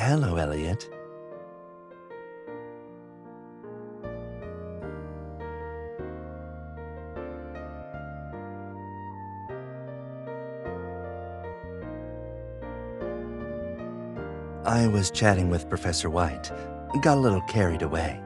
Hello, Elliot. I was chatting with Professor White. Got a little carried away.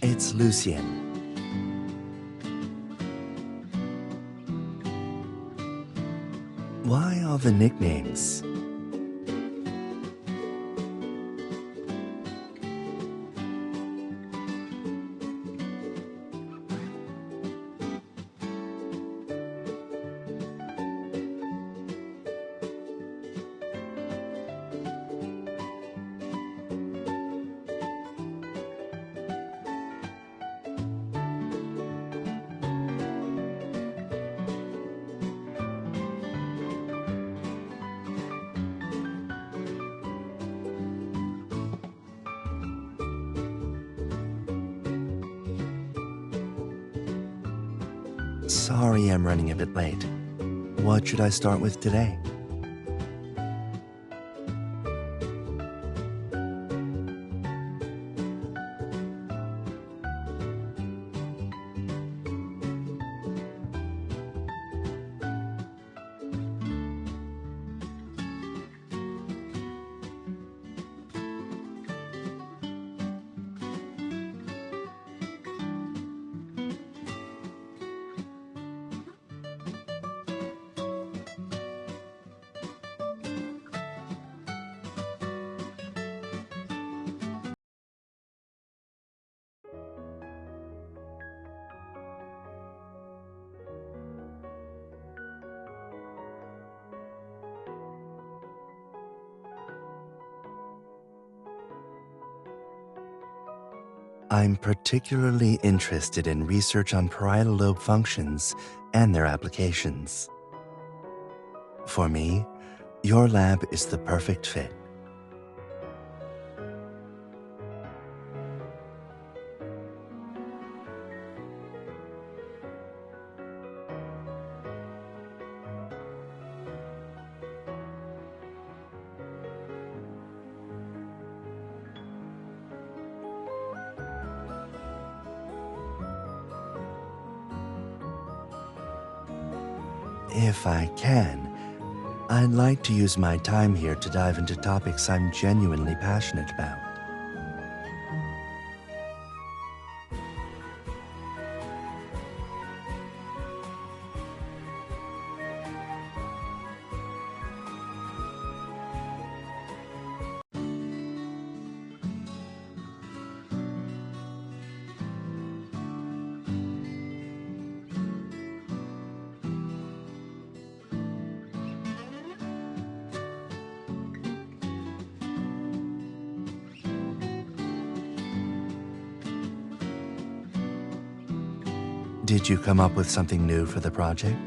It's Lucien. Why all the nicknames? Sorry I'm running a bit late. What should I start with today? I'm particularly interested in research on parietal lobe functions and their applications. For me, your lab is the perfect fit. If I can, I'd like to use my time here to dive into topics I'm genuinely passionate about. Did you come up with something new for the project?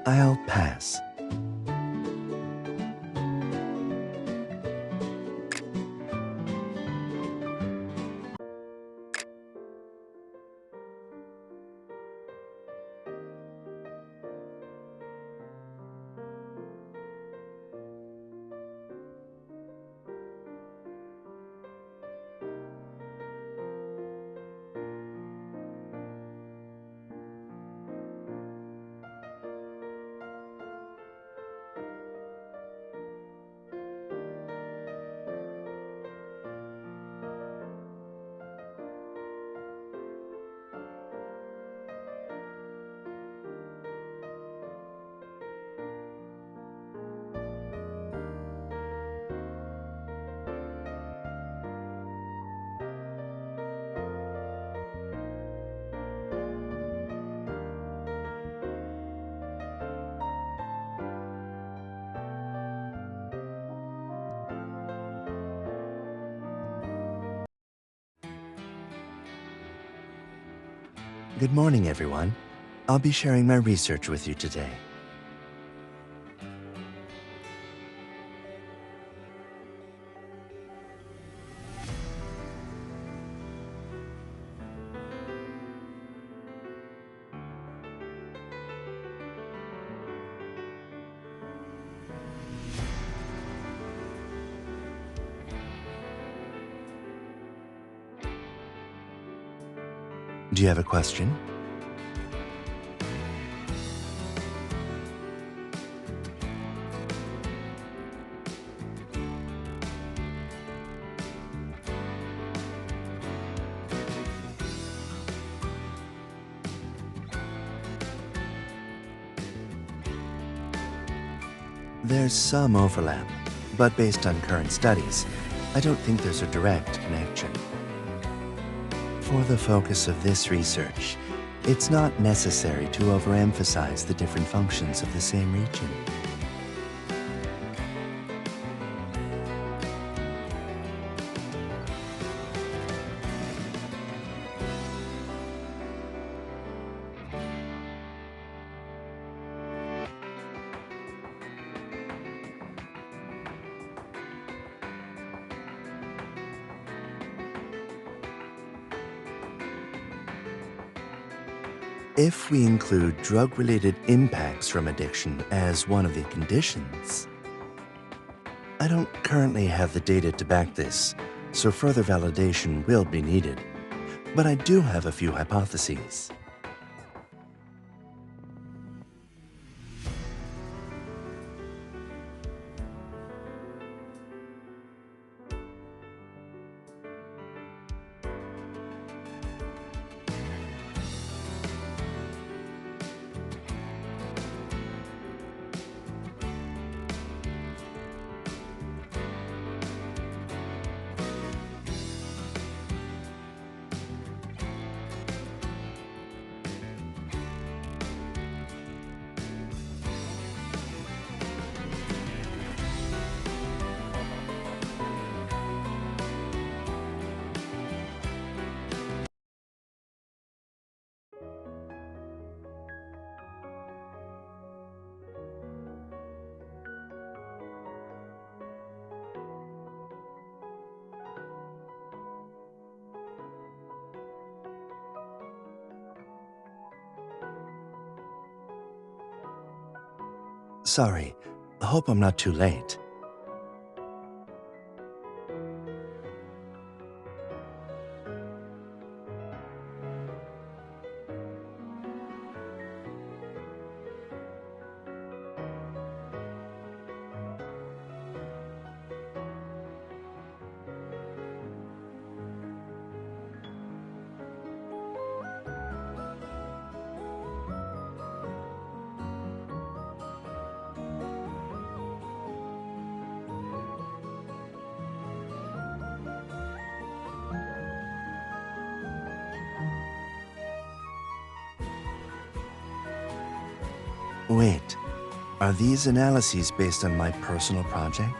I'll pass. Good morning, everyone. I'll be sharing my research with you today. Do you have a question? There's some overlap, but based on current studies, I don't think there's a direct connection. For the focus of this research, it's not necessary to overemphasize the different functions of the same region. If we include drug-related impacts from addiction as one of the conditions, I don't currently have the data to back this, so further validation will be needed. But I do have a few hypotheses. Sorry, I hope I'm not too late. Wait, are these analyses based on my personal project?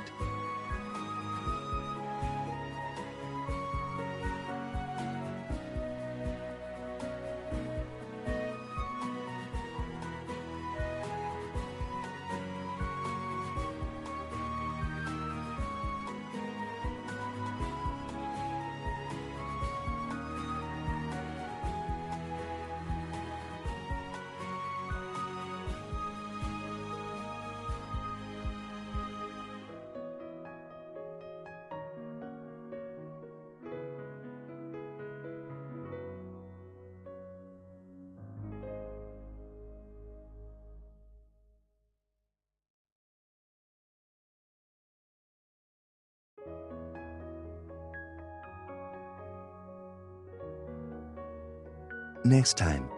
Next time,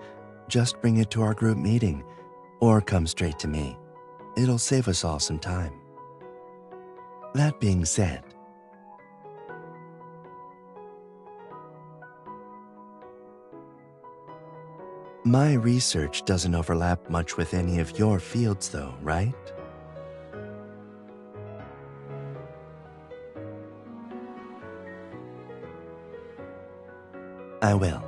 just bring it to our group meeting, or come straight to me. It'll save us all some time. That being said, my research doesn't overlap much with any of your fields though, right? I will.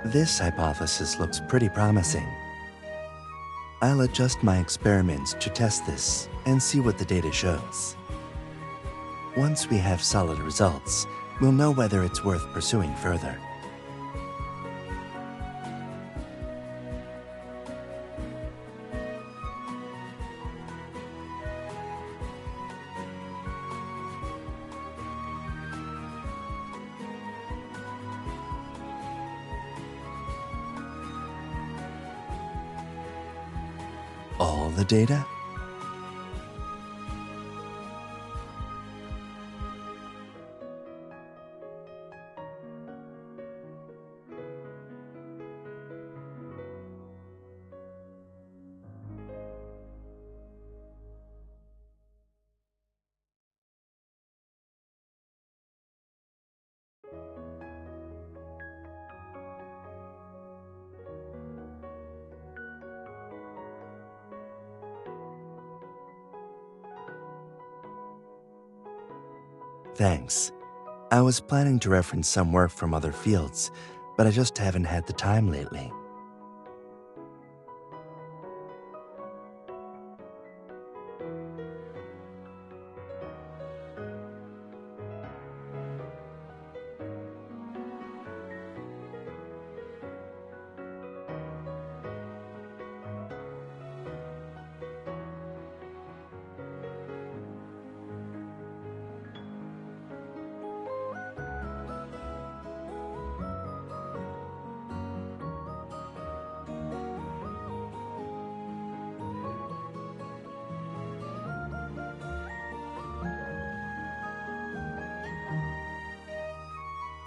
This hypothesis looks pretty promising. I'll adjust my experiments to test this and see what the data shows. Once we have solid results, we'll know whether it's worth pursuing further. All the data? Thanks. I was planning to reference some work from other fields, but I just haven't had the time lately.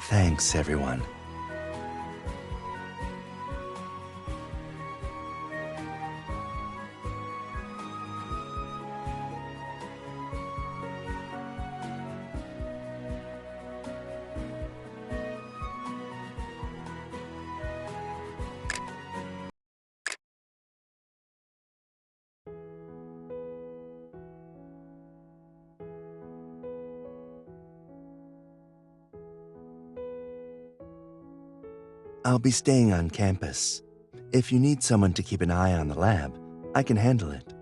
Thanks, everyone. I'll be staying on campus. If you need someone to keep an eye on the lab, I can handle it.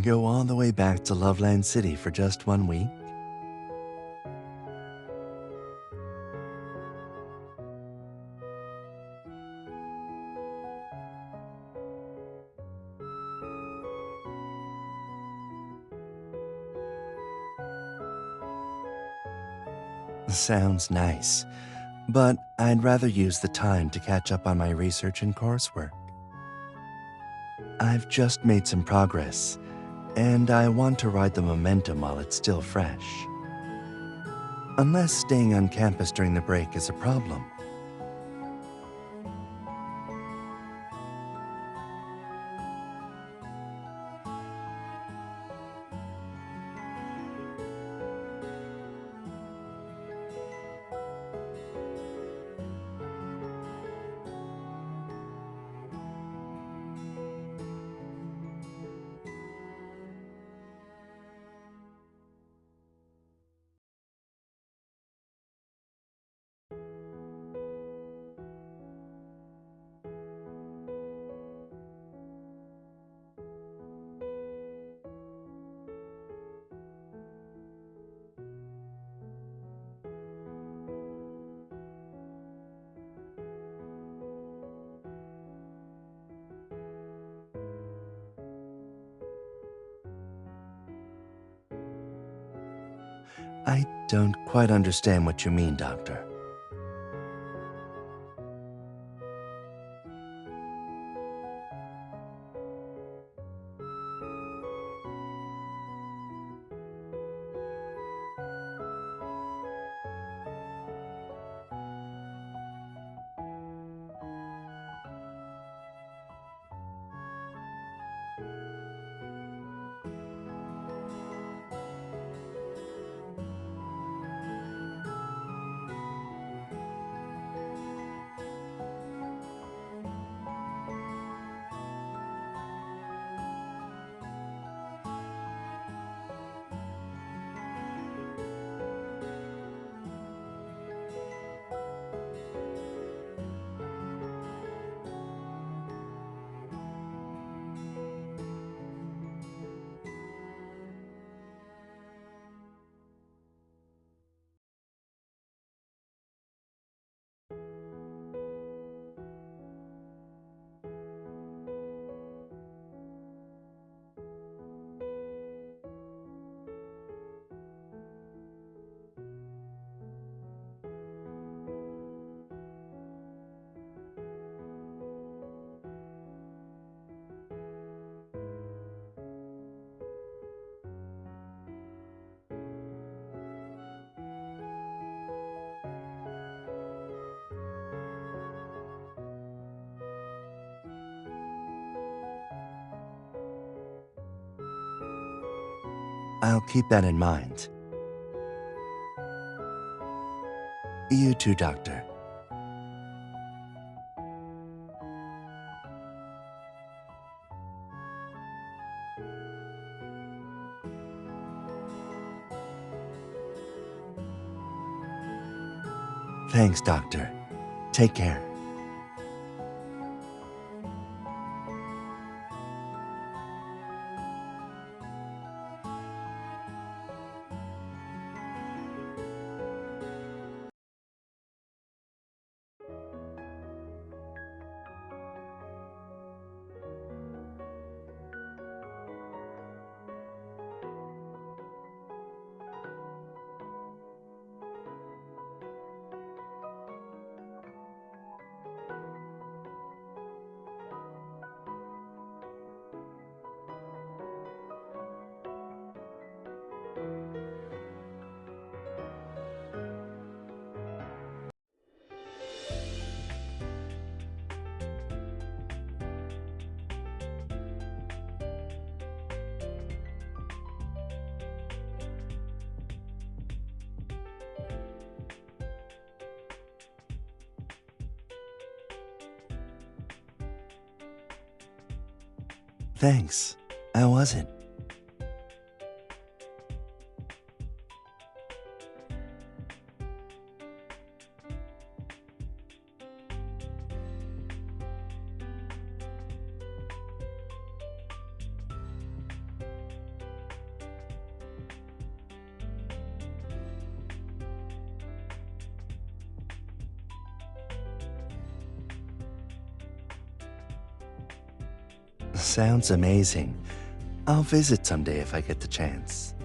Go all the way back to Loveland City for just 1 week? Sounds nice, but I'd rather use the time to catch up on my research and coursework. I've just made some progress, and I want to ride the momentum while it's still fresh. Unless staying on campus during the break is a problem. I don't quite understand what you mean, Doctor. I'll keep that in mind. You too, Doctor. Thanks, Doctor. Take care. Thanks. I wasn't. Sounds amazing. I'll visit someday if I get the chance.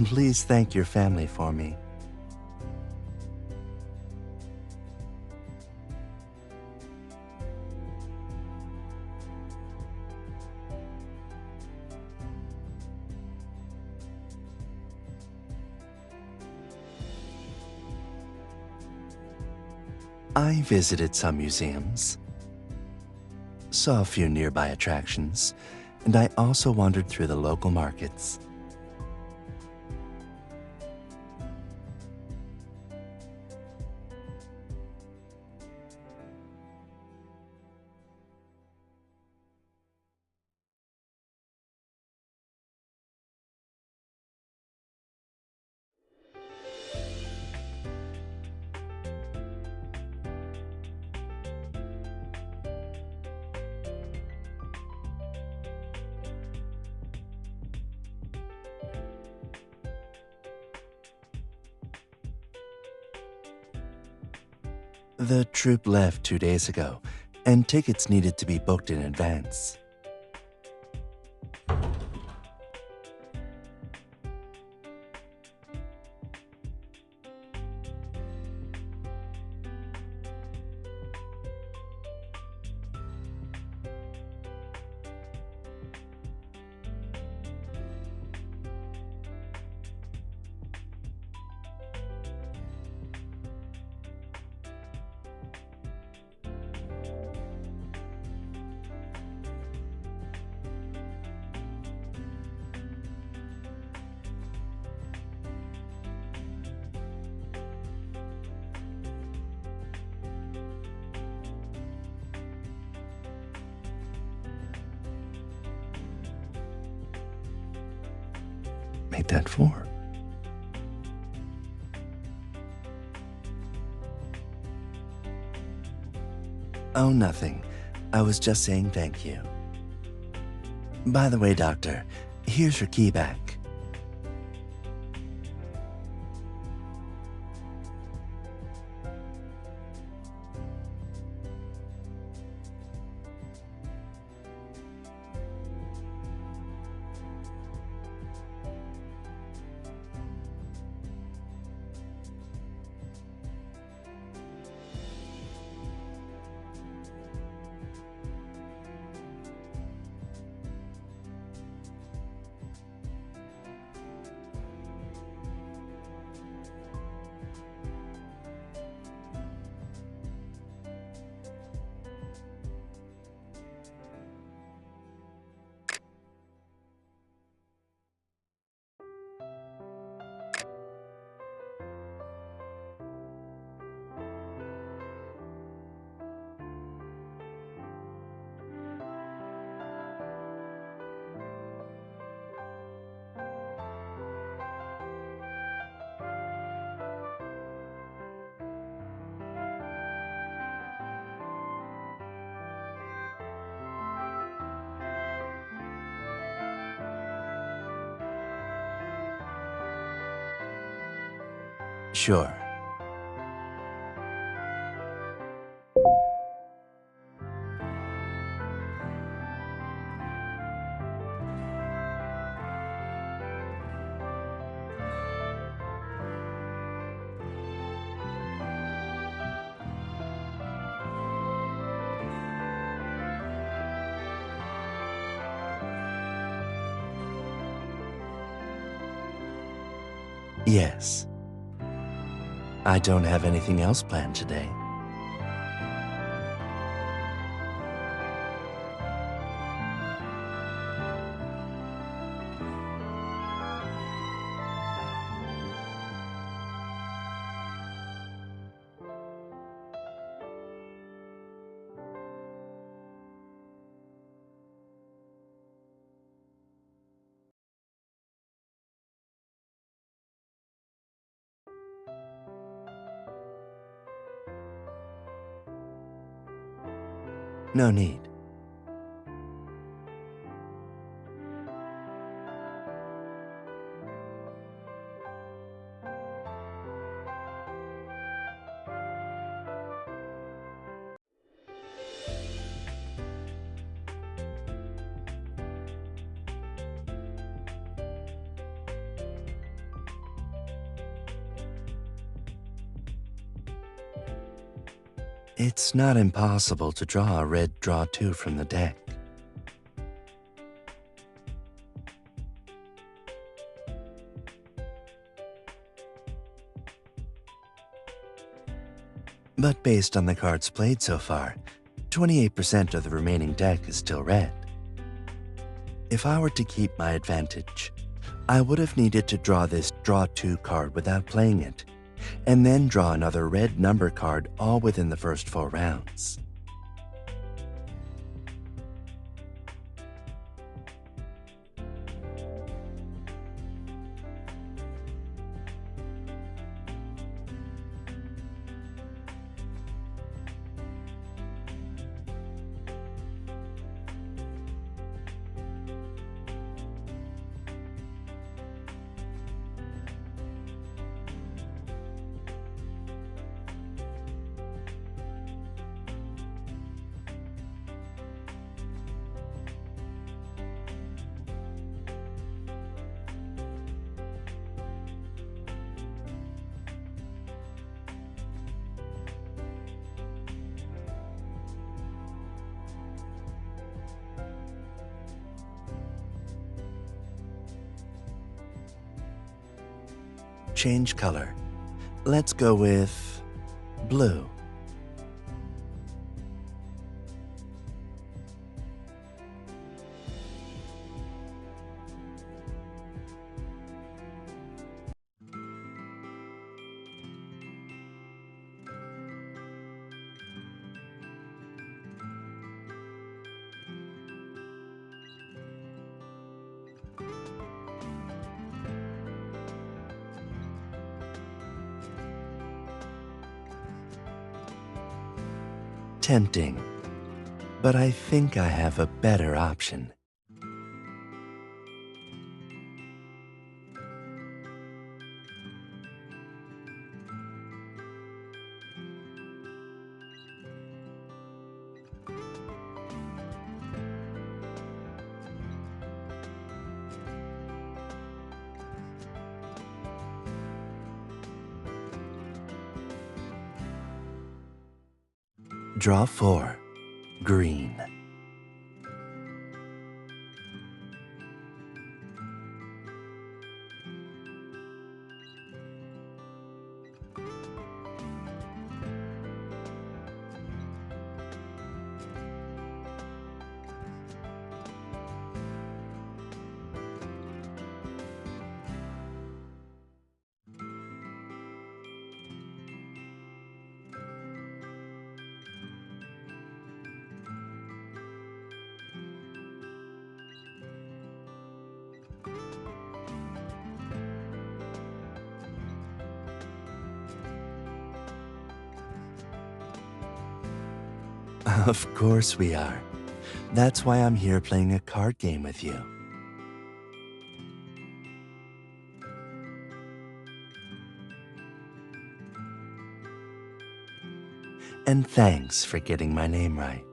Please thank your family for me. I visited some museums, saw a few nearby attractions, and I also wandered through the local markets. The troupe left 2 days ago, and tickets needed to be booked in advance. Make that 4. Oh, nothing. I was just saying thank you. By the way, Doctor, here's your key back. Sure. Yes. I don't have anything else planned today. No need. It's not impossible to draw a red draw 2 from the deck. But based on the cards played so far, 28% of the remaining deck is still red. If I were to keep my advantage, I would have needed to draw this draw 2 card without playing it, and then draw another red number card all within the first 4 rounds. Change color. Let's go with blue. Tempting, but I think I have a better option. Draw 4, green. Of course we are. That's why I'm here playing a card game with you. and thanks for getting my name right.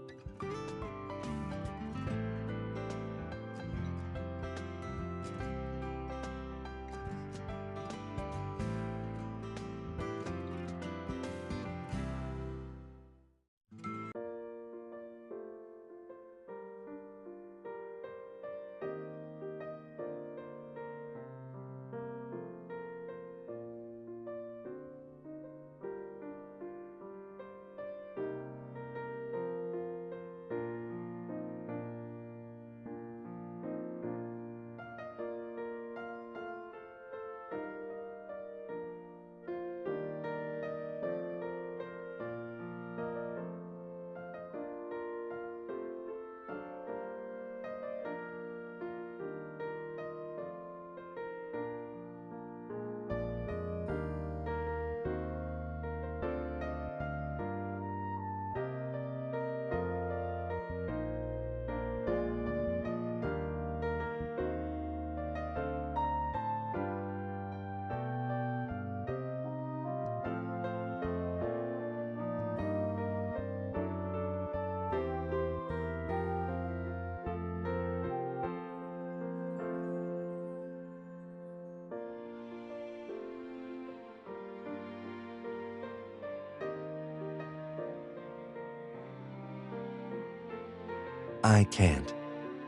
I can't.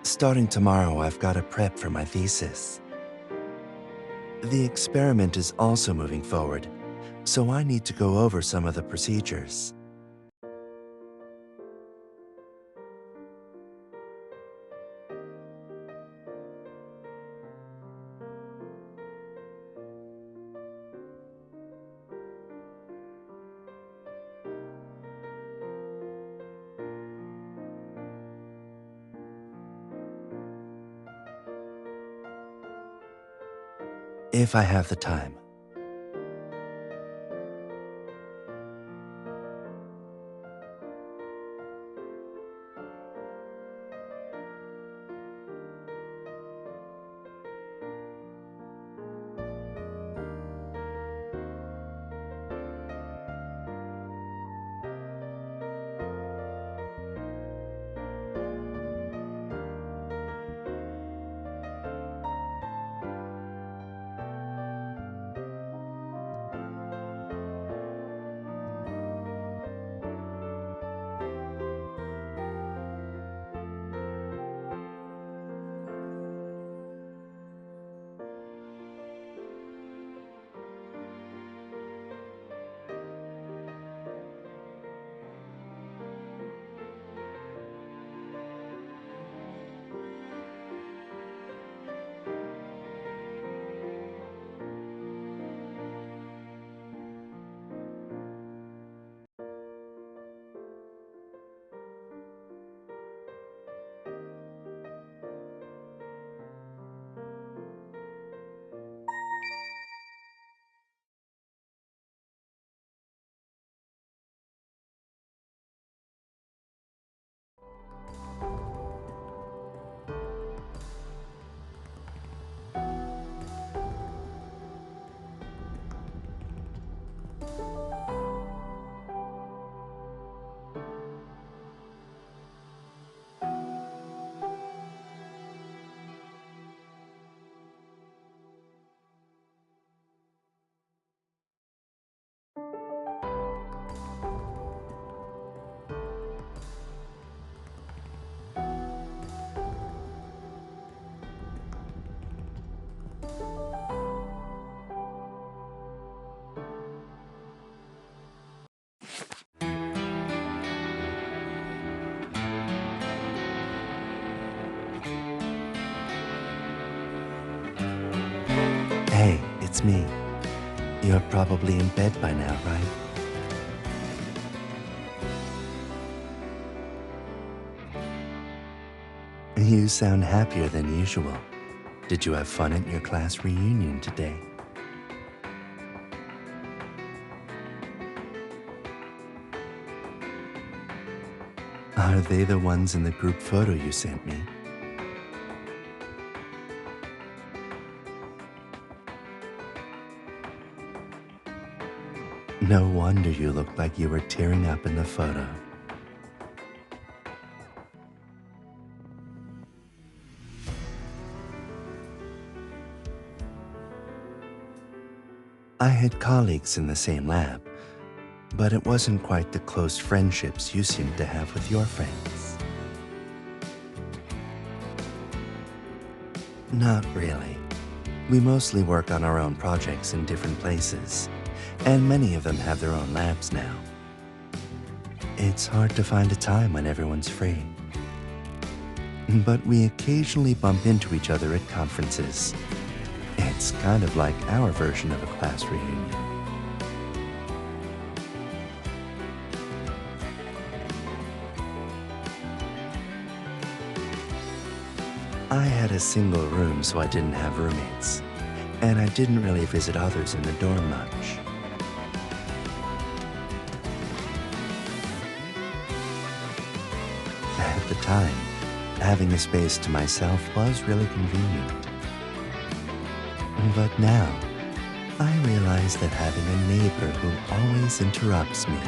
Starting tomorrow, I've got to prep for my thesis. The experiment is also moving forward, so I need to go over some of the procedures. If I have the time. Hey, it's me. You're probably in bed by now, right? You sound happier than usual. Did you have fun at your class reunion today? Are they the ones in the group photo you sent me? No wonder you looked like you were tearing up in the photo. I had colleagues in the same lab, but it wasn't quite the close friendships you seemed to have with your friends. Not really. We mostly work on our own projects in different places, and many of them have their own labs now. It's hard to find a time when everyone's free. But we occasionally bump into each other at conferences. It's kind of like our version of a class reunion. I had a single room, so I didn't have roommates, and I didn't really visit others in the dorm much. At the time, having a space to myself was really convenient. But now, I realize that having a neighbor who always interrupts me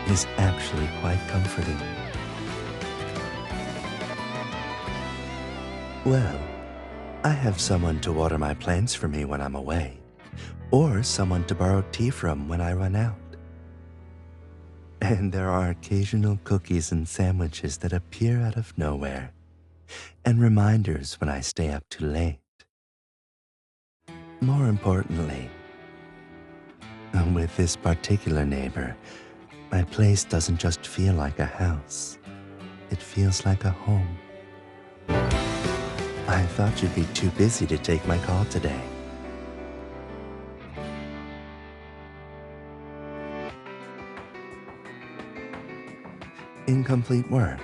is actually quite comforting. Well, I have someone to water my plants for me when I'm away, or someone to borrow tea from when I run out. And there are occasional cookies and sandwiches that appear out of nowhere, and reminders when I stay up too late. More importantly, with this particular neighbor, my place doesn't just feel like a house, it feels like a home. I thought you'd be too busy to take my call today. Incomplete work.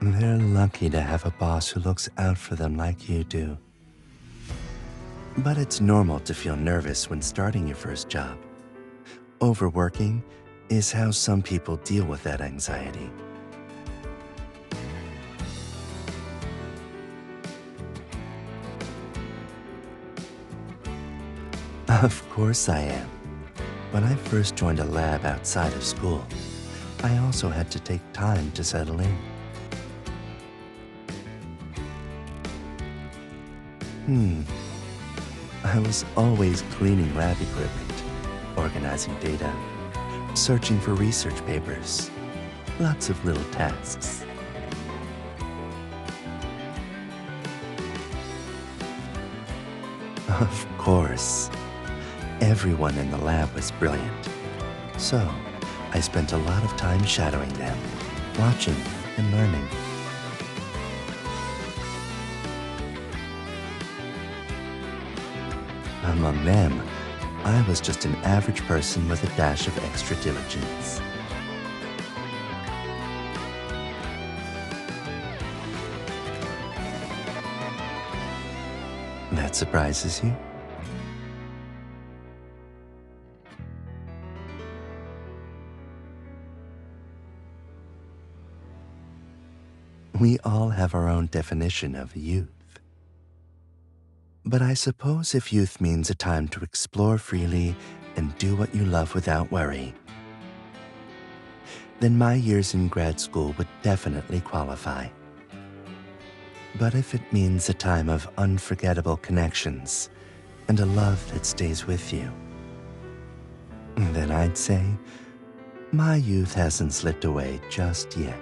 They're lucky to have a boss who looks out for them like you do. But it's normal to feel nervous when starting your first job. Overworking is how some people deal with that anxiety. Of course I am. When I first joined a lab outside of school, I also had to take time to settle in. I was always cleaning lab equipment, organizing data, searching for research papers, lots of little tasks. Of course, everyone in the lab was brilliant, so I spent a lot of time shadowing them, watching and learning. Among them, I was just an average person with a dash of extra diligence. That surprises you? We all have our own definition of youth. But I suppose if youth means a time to explore freely and do what you love without worry, then my years in grad school would definitely qualify. But if it means a time of unforgettable connections and a love that stays with you, then I'd say my youth hasn't slipped away just yet.